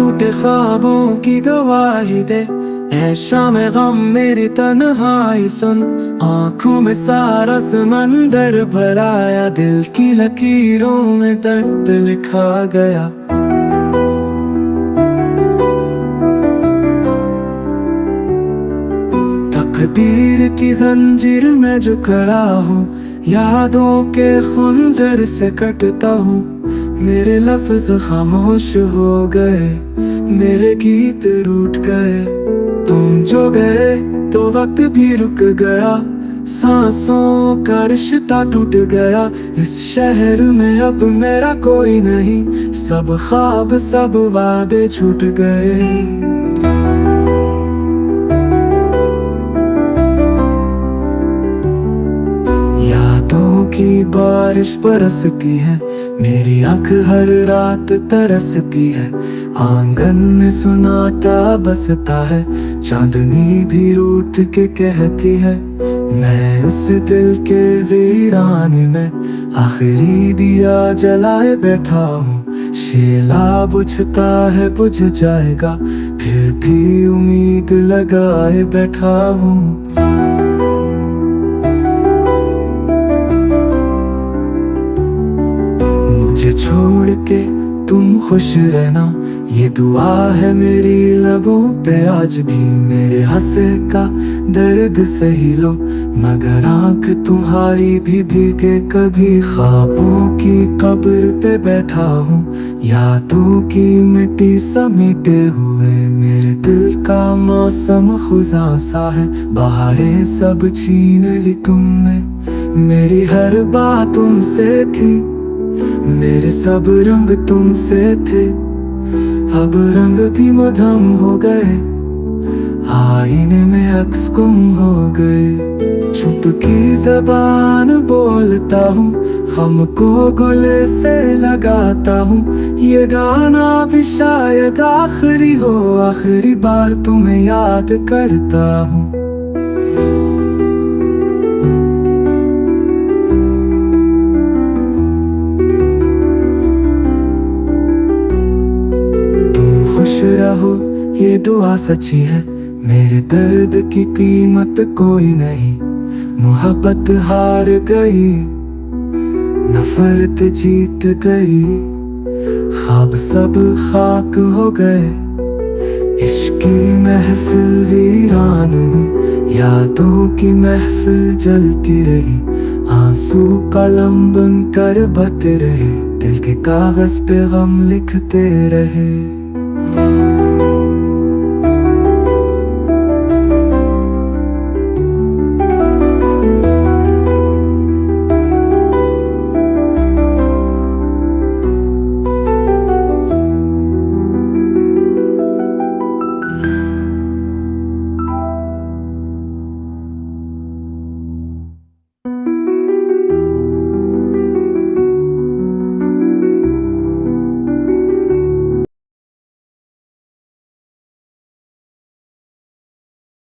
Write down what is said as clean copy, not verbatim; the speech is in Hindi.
टूटे ख्वाबों की गवाही दे, ऐ शाम गम मेरी तन्हाई सुन। आँखों में सारा समंदर भराया, दिल की लकीरों में दर्द लिखा गया। तकदीर की जंजीर में जो खड़ा हूँ, यादों के खंजर से कटता हूँ। मेरे लफ्ज खामोश हो गए, मेरे गीत रूठ गए। तुम जो गए तो वक्त भी रुक गया, सांसों का रिश्ता टूट गया। इस शहर में अब मेरा कोई नहीं, सब ख्वाब सब वादे छूट गए। की बारिश बरसती है, मेरी आँख हर रात तरसती है। आंगन में सुनाटा बसता है, चांदनी भी रूठ के कहती है। मैं उस दिल के वीराने में आखिरी दिया जलाए बैठा हूँ। शेला बुझता है बुझ जाएगा, फिर भी उम्मीद लगाए बैठा हूँ। मुझे छोड़ के तुम खुश रहना, ये दुआ है मेरी लबों पे आज भी। मेरे हंसे का दर्द सही लो, मगर आँख तुम्हारी भी भीगे कभी। ख्वाबों की कब्र पे बैठा हूँ, यादों की मिट्टी समेटे हुए। मेरे दिल का मौसम खुजा सा है, बहारें सब छीन ली तुमने। मेरी हर बात तुमसे थी, मेरे सब रंग तुमसे थे। अब रंग भी मधम हो गए, आईने में अक्स गुम हो गए। चुप की जबान बोलता हूँ, गम को गले से लगाता हूँ। ये गाना भी शायद आखिरी हो, आखिरी बार तुम्हें याद करता हूँ। खुश रहो ये दुआ सच्ची है, मेरे दर्द की कीमत कोई नहीं। मोहब्बत हार गई, नफरत जीत गई। ख्वाब सब खाक हो गए, इश्क की महफिल वीरान हुई। यादों की महफिल जलती रही, आंसू कलम बन कर बहते रहे। दिल के कागज पे गम लिखते रहे।